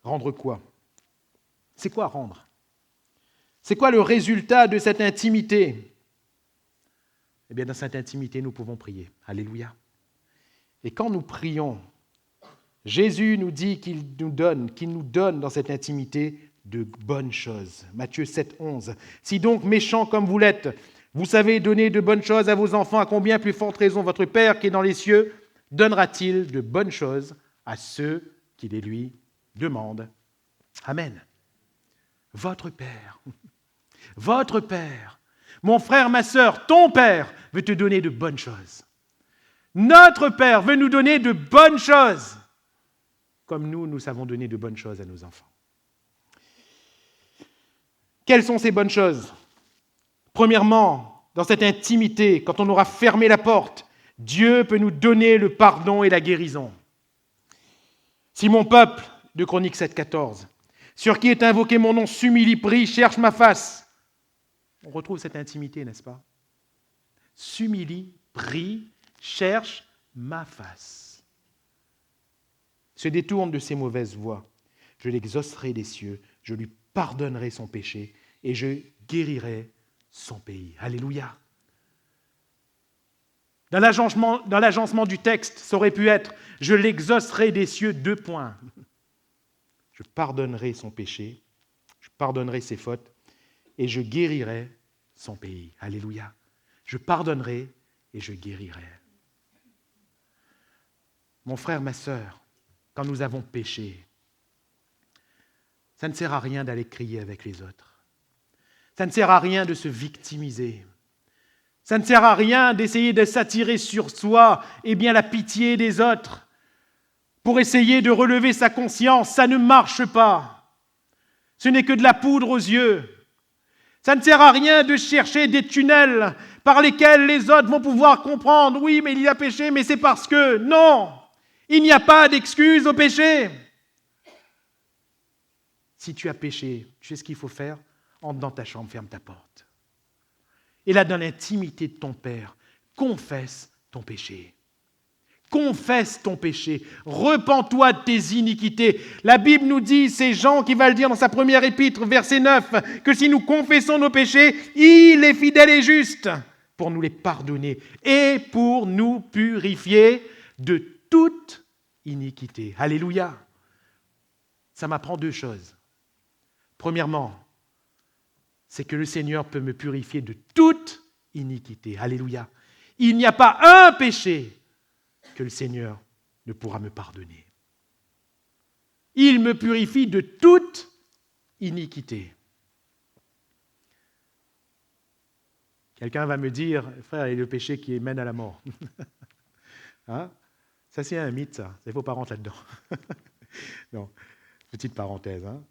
Rendre quoi? C'est quoi rendre? C'est quoi le résultat de cette intimité? Eh bien, dans cette intimité, nous pouvons prier. Alléluia. Et quand nous prions, Jésus nous dit qu'il nous donne dans cette intimité de bonnes choses. Matthieu 7, 11. Si donc, méchants comme vous l'êtes, vous savez donner de bonnes choses à vos enfants, à combien plus forte raison votre Père qui est dans les cieux donnera-t-il de bonnes choses à ceux qui les lui demandent. Amen. Votre Père, mon frère, ma sœur, ton Père veut te donner de bonnes choses. Notre Père veut nous donner de bonnes choses, comme nous savons donner de bonnes choses à nos enfants. Quelles sont ces bonnes choses? Premièrement, dans cette intimité, quand on aura fermé la porte, Dieu peut nous donner le pardon et la guérison. Si mon peuple, de Chroniques 7, 14, sur qui est invoqué mon nom, s'humilie, prie, cherche ma face. On retrouve cette intimité, n'est-ce pas? S'humilie, prie, cherche ma face. Se détourne de ses mauvaises voies. Je l'exaucerai des cieux, je lui pardonnerai son péché et je guérirai son pays. Alléluia. Dans l'agencement du texte, ça aurait pu être « Je l'exaucerai des cieux », 2 points. Je pardonnerai son péché, je pardonnerai ses fautes et je guérirai son pays. Alléluia. Je pardonnerai et je guérirai. Mon frère, ma sœur, quand nous avons péché, ça ne sert à rien d'aller crier avec les autres. Ça ne sert à rien de se victimiser. Ça ne sert à rien d'essayer de s'attirer sur soi la pitié des autres pour essayer de relever sa conscience. Ça ne marche pas. Ce n'est que de la poudre aux yeux. Ça ne sert à rien de chercher des tunnels par lesquels les autres vont pouvoir comprendre. Oui, mais il a péché, mais c'est parce que... Non, il n'y a pas d'excuse au péché. Si tu as péché, tu sais ce qu'il faut faire? Entre dans ta chambre, ferme ta porte. Et là, dans l'intimité de ton Père, confesse ton péché. Confesse ton péché. Repens-toi de tes iniquités. La Bible nous dit, c'est Jean qui va le dire dans sa première épître, verset 9, que si nous confessons nos péchés, il est fidèle et juste pour nous les pardonner et pour nous purifier de toute iniquité. Alléluia. Ça m'apprend 2 choses. Premièrement, c'est que le Seigneur peut me purifier de toute iniquité. Alléluia. Il n'y a pas un péché que le Seigneur ne pourra me pardonner. Il me purifie de toute iniquité. Quelqu'un va me dire, frère, il y a le péché qui mène à la mort. Hein? Ça, c'est un mythe, ça. Il ne faut pas rentrer là-dedans. Non, petite parenthèse. Hein?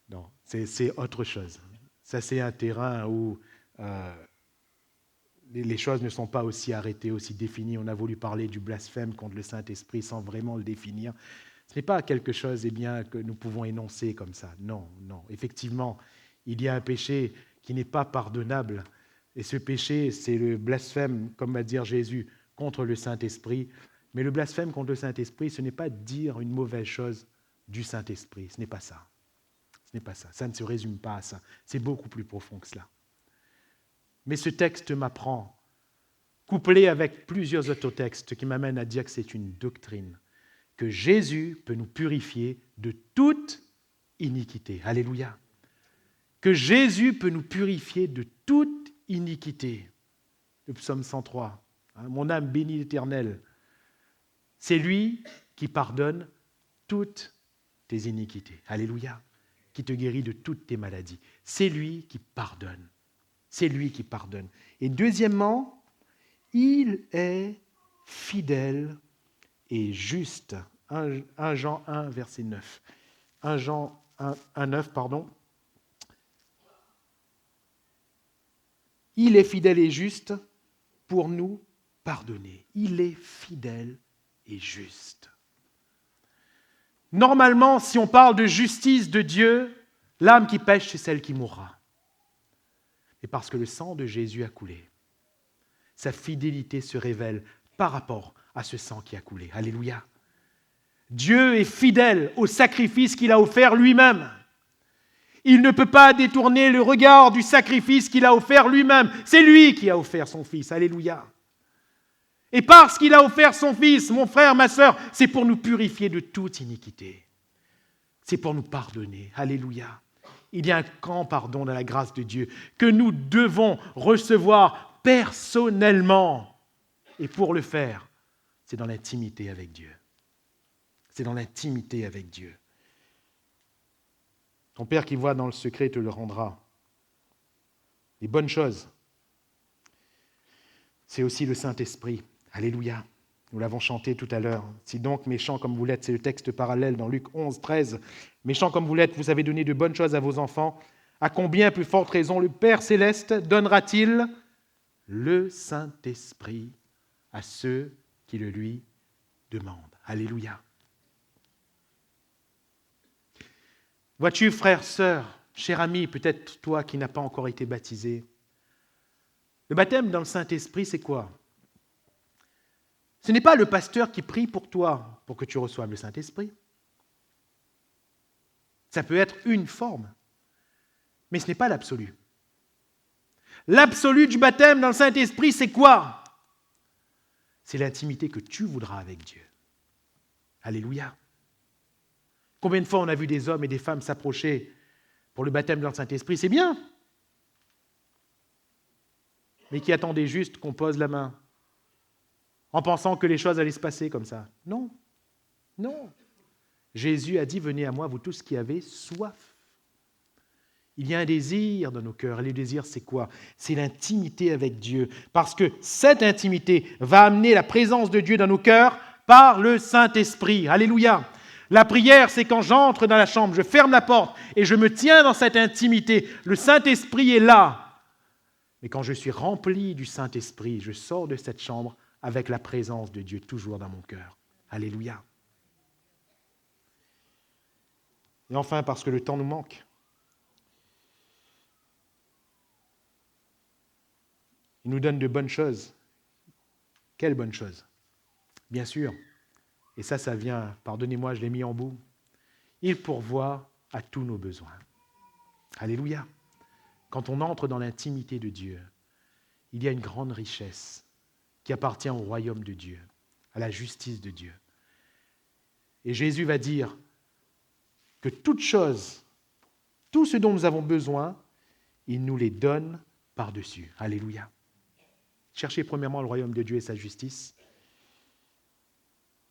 Non, c'est autre chose. Ça, c'est un terrain où les choses ne sont pas aussi arrêtées, aussi définies. On a voulu parler du blasphème contre le Saint-Esprit sans vraiment le définir. Ce n'est pas quelque chose que nous pouvons énoncer comme ça. Non, non. Effectivement, il y a un péché qui n'est pas pardonnable. Et ce péché, c'est le blasphème, comme va dire Jésus, contre le Saint-Esprit. Mais le blasphème contre le Saint-Esprit, ce n'est pas dire une mauvaise chose du Saint-Esprit. Ce n'est pas ça. Ce n'est pas ça. Ça ne se résume pas à ça. C'est beaucoup plus profond que cela. Mais ce texte m'apprend couplé avec plusieurs autres textes qui m'amènent à dire que c'est une doctrine, que Jésus peut nous purifier de toute iniquité. Alléluia. Que Jésus peut nous purifier de toute iniquité. Le psaume 103. Mon âme bénit l'Éternel. C'est lui qui pardonne toutes tes iniquités. Alléluia. Qui te guérit de toutes tes maladies. C'est lui qui pardonne. C'est lui qui pardonne. Et deuxièmement, il est fidèle et juste. 1 Jean 1, verset 9. 1 Jean 1, 9, pardon. Il est fidèle et juste pour nous pardonner. Il est fidèle et juste. Normalement, si on parle de justice de Dieu, l'âme qui pêche, c'est celle qui mourra. Et parce que le sang de Jésus a coulé, sa fidélité se révèle par rapport à ce sang qui a coulé. Alléluia. Dieu est fidèle au sacrifice qu'il a offert lui-même. Il ne peut pas détourner le regard du sacrifice qu'il a offert lui-même. C'est lui qui a offert son Fils. Alléluia. Et parce qu'il a offert son Fils, mon frère, ma sœur, c'est pour nous purifier de toute iniquité. C'est pour nous pardonner. Alléluia. Il y a un grand pardon dans la grâce de Dieu que nous devons recevoir personnellement. Et pour le faire, c'est dans l'intimité avec Dieu. C'est dans l'intimité avec Dieu. Ton Père qui voit dans le secret te le rendra. Les bonnes choses, c'est aussi le Saint-Esprit. Alléluia. Nous l'avons chanté tout à l'heure. Si donc, méchants comme vous l'êtes, c'est le texte parallèle dans Luc 11, 13. Méchants comme vous l'êtes, vous avez donné de bonnes choses à vos enfants. À combien plus forte raison le Père céleste donnera-t-il le Saint-Esprit à ceux qui le lui demandent. Alléluia. Vois-tu, frère, sœur, cher ami, peut-être toi qui n'as pas encore été baptisé, le baptême dans le Saint-Esprit, c'est quoi? Ce n'est pas le pasteur qui prie pour toi pour que tu reçoives le Saint-Esprit. Ça peut être une forme, mais ce n'est pas l'absolu. L'absolu du baptême dans le Saint-Esprit, c'est quoi? C'est l'intimité que tu voudras avec Dieu. Alléluia. Combien de fois on a vu des hommes et des femmes s'approcher pour le baptême dans le Saint-Esprit? C'est bien. Mais qui attendaient juste qu'on pose la main en pensant que les choses allaient se passer comme ça. Non. Non. Jésus a dit, venez à moi, vous tous qui avez soif. Il y a un désir dans nos cœurs. Et le désir, c'est quoi? C'est l'intimité avec Dieu. Parce que cette intimité va amener la présence de Dieu dans nos cœurs par le Saint-Esprit. Alléluia. La prière, c'est quand j'entre dans la chambre, je ferme la porte et je me tiens dans cette intimité. Le Saint-Esprit est là. Mais quand je suis rempli du Saint-Esprit, je sors de cette chambre avec la présence de Dieu toujours dans mon cœur. Alléluia. Et enfin, parce que le temps nous manque, il nous donne de bonnes choses. Quelles bonnes choses? Bien sûr, et ça vient, pardonnez-moi, je l'ai mis en bout, il pourvoit à tous nos besoins. Alléluia. Quand on entre dans l'intimité de Dieu, il y a une grande richesse qui appartient au royaume de Dieu, à la justice de Dieu. Et Jésus va dire que toute chose, tout ce dont nous avons besoin, il nous les donne par-dessus. Alléluia. Cherchez premièrement le royaume de Dieu et sa justice,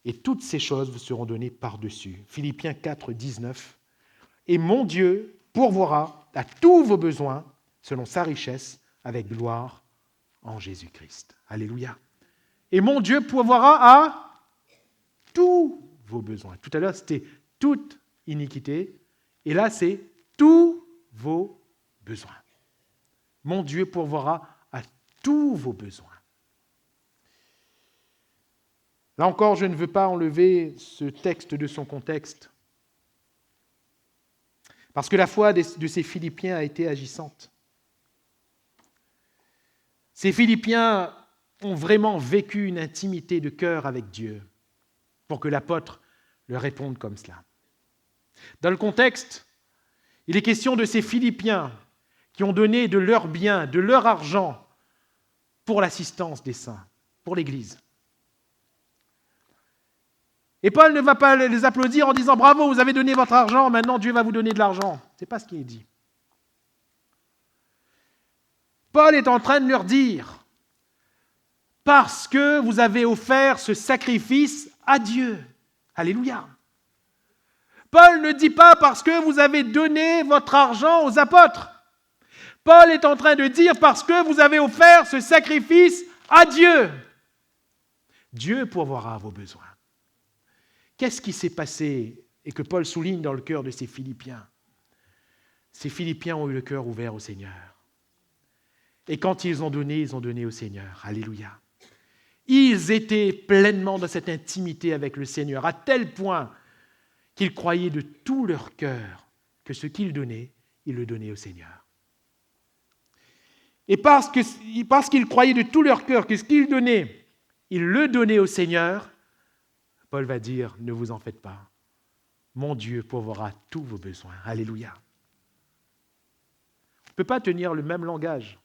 et toutes ces choses vous seront données par-dessus. Philippiens 4, 19. Et mon Dieu pourvoira à tous vos besoins selon sa richesse avec gloire en Jésus-Christ. Alléluia. Et mon Dieu pourvoira à tous vos besoins. Tout à l'heure, c'était toute iniquité. Et là, c'est tous vos besoins. Mon Dieu pourvoira à tous vos besoins. Là encore, je ne veux pas enlever ce texte de son contexte. Parce que la foi de ces Philippiens a été agissante. Ces Philippiens ont vraiment vécu une intimité de cœur avec Dieu pour que l'apôtre leur réponde comme cela. Dans le contexte, il est question de ces Philippiens qui ont donné de leurs biens, de leur argent, pour l'assistance des saints, pour l'Église. Et Paul ne va pas les applaudir en disant « Bravo, vous avez donné votre argent, maintenant Dieu va vous donner de l'argent ». Ce n'est pas ce qu'il est dit. Paul est en train de leur dire « Parce que vous avez offert ce sacrifice à Dieu ». Alléluia. Paul ne dit pas « Parce que vous avez donné votre argent aux apôtres ». Paul est en train de dire « Parce que vous avez offert ce sacrifice à Dieu ». Dieu pourvoira à vos besoins. Qu'est-ce qui s'est passé et que Paul souligne dans le cœur de ces Philippiens? Ces Philippiens ont eu le cœur ouvert au Seigneur. Et quand ils ont donné au Seigneur. Alléluia. Ils étaient pleinement dans cette intimité avec le Seigneur, à tel point qu'ils croyaient de tout leur cœur que ce qu'ils donnaient, ils le donnaient au Seigneur. Et parce qu'ils croyaient de tout leur cœur que ce qu'ils donnaient, ils le donnaient au Seigneur, Paul va dire, ne vous en faites pas. Mon Dieu pourvoira tous vos besoins. Alléluia. On ne peut pas tenir le même langage.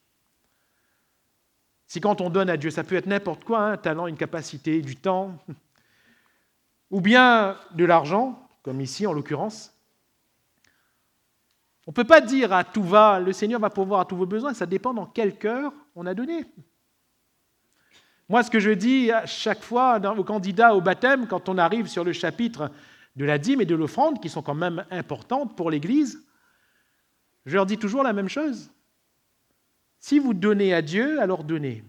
Si quand on donne à Dieu, ça peut être n'importe quoi, un talent, une capacité, du temps, ou bien de l'argent, comme ici en l'occurrence, on ne peut pas dire à tout va, le Seigneur va pourvoir à tous vos besoins, ça dépend dans quel cœur on a donné. Moi, ce que je dis à chaque fois aux candidats au baptême, quand on arrive sur le chapitre de la dîme et de l'offrande, qui sont quand même importantes pour l'Église, je leur dis toujours la même chose. Si vous donnez à Dieu, alors donnez.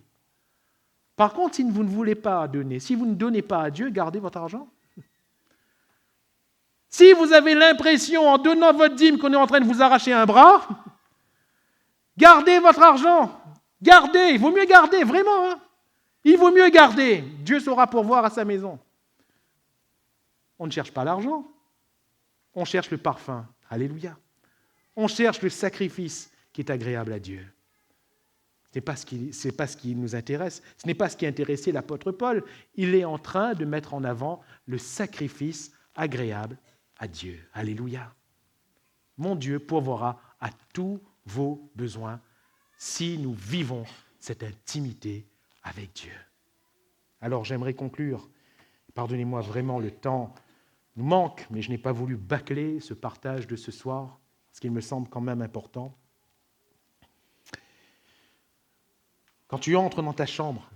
Par contre, si vous ne voulez pas donner, si vous ne donnez pas à Dieu, gardez votre argent. Si vous avez l'impression, en donnant votre dîme, qu'on est en train de vous arracher un bras, gardez votre argent. Gardez, il vaut mieux garder, vraiment. Il vaut mieux garder. Dieu saura pourvoir à sa maison. On ne cherche pas l'argent. On cherche le parfum. Alléluia. On cherche le sacrifice qui est agréable à Dieu. Ce n'est pas ce qui nous intéresse. Ce n'est pas ce qui intéressait l'apôtre Paul. Il est en train de mettre en avant le sacrifice agréable à Dieu. Alléluia. Mon Dieu pourvoira à tous vos besoins si nous vivons cette intimité avec Dieu. Alors j'aimerais conclure. Pardonnez-moi vraiment, le temps nous manque, mais je n'ai pas voulu bâcler ce partage de ce soir, parce qu'il me semble quand même important. Quand tu entres dans ta chambre,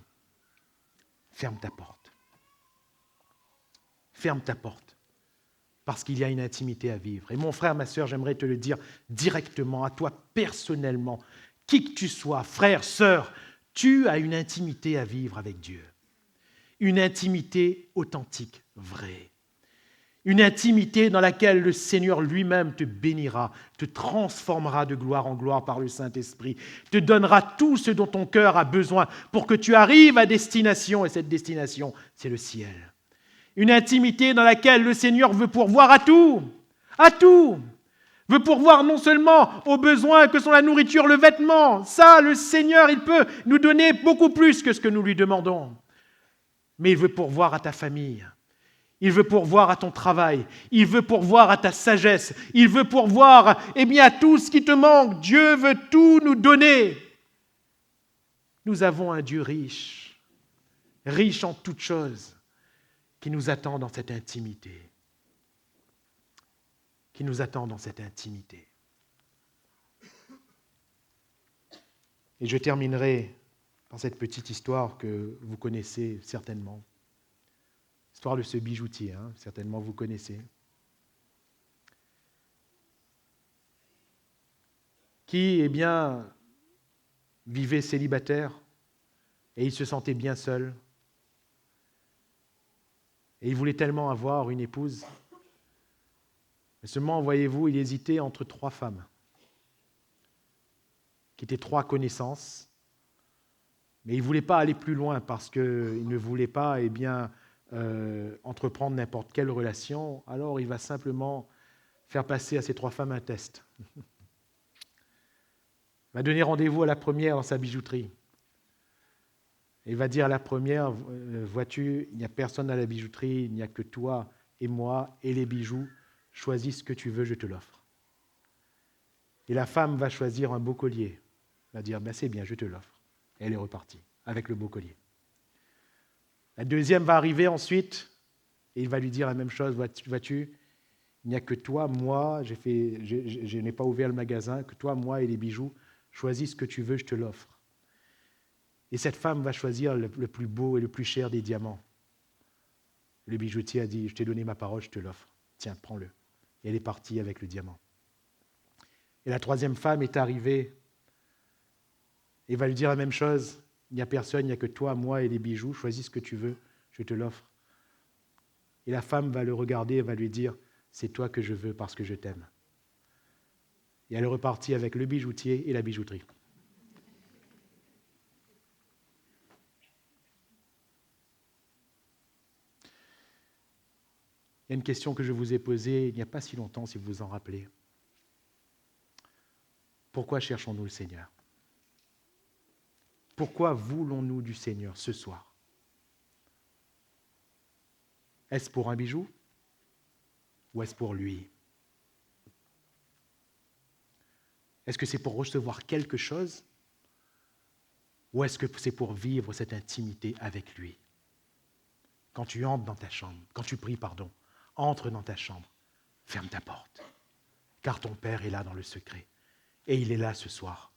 ferme ta porte. Ferme ta porte, parce qu'il y a une intimité à vivre. Et mon frère, ma sœur, j'aimerais te le dire directement, à toi personnellement, qui que tu sois, frère, sœur, tu as une intimité à vivre avec Dieu. Une intimité authentique, vraie. Une intimité dans laquelle le Seigneur lui-même te bénira, te transformera de gloire en gloire par le Saint-Esprit, te donnera tout ce dont ton cœur a besoin pour que tu arrives à destination, et cette destination, c'est le ciel. Une intimité dans laquelle le Seigneur veut pourvoir à tout, veut pourvoir non seulement aux besoins que sont la nourriture, le vêtement, ça, le Seigneur, il peut nous donner beaucoup plus que ce que nous lui demandons, mais il veut pourvoir à ta famille. Il veut pourvoir à ton travail. Il veut pourvoir à ta sagesse. Il veut pourvoir à tout ce qui te manque. Dieu veut tout nous donner. Nous avons un Dieu riche, riche en toutes choses, qui nous attend dans cette intimité. Qui nous attend dans cette intimité. Et je terminerai par cette petite histoire que vous connaissez certainement. L'histoire de ce bijoutier, certainement vous connaissez, qui, vivait célibataire et il se sentait bien seul. Et il voulait tellement avoir une épouse. Mais seulement, voyez-vous, il hésitait entre 3 femmes, qui étaient 3 connaissances, mais il ne voulait pas aller plus loin parce qu'il ne voulait pas, entreprendre n'importe quelle relation, alors il va simplement faire passer à ces 3 femmes un test. Il va donner rendez-vous à la première dans sa bijouterie. Et il va dire à la première, vois-tu, il n'y a personne à la bijouterie, il n'y a que toi et moi et les bijoux, choisis ce que tu veux, je te l'offre. Et la femme va choisir un beau collier, va dire, c'est bien, je te l'offre. Et elle est repartie. avec le beau collier. La deuxième va arriver ensuite, et il va lui dire la même chose, vois-tu, il n'y a que toi, moi, je n'ai pas ouvert le magasin, que toi, moi et les bijoux, choisis ce que tu veux, je te l'offre. Et cette femme va choisir le plus beau et le plus cher des diamants. Le bijoutier a dit, je t'ai donné ma parole, je te l'offre. Tiens, prends-le. Et elle est partie avec le diamant. Et la troisième femme est arrivée et va lui dire la même chose. Il n'y a personne, il n'y a que toi, moi et les bijoux. Choisis ce que tu veux, je te l'offre. Et la femme va le regarder et va lui dire, c'est toi que je veux parce que je t'aime. Et elle est repartie avec le bijoutier et la bijouterie. Il y a une question que je vous ai posée il n'y a pas si longtemps, si vous vous en rappelez. Pourquoi cherchons-nous le Seigneur? Pourquoi voulons-nous du Seigneur ce soir? Est-ce pour un bijou ou est-ce pour lui? Est-ce que c'est pour recevoir quelque chose ou est-ce que c'est pour vivre cette intimité avec lui? Quand tu entres dans ta chambre, quand tu pries, entre dans ta chambre, ferme ta porte, car ton Père est là dans le secret et il est là ce soir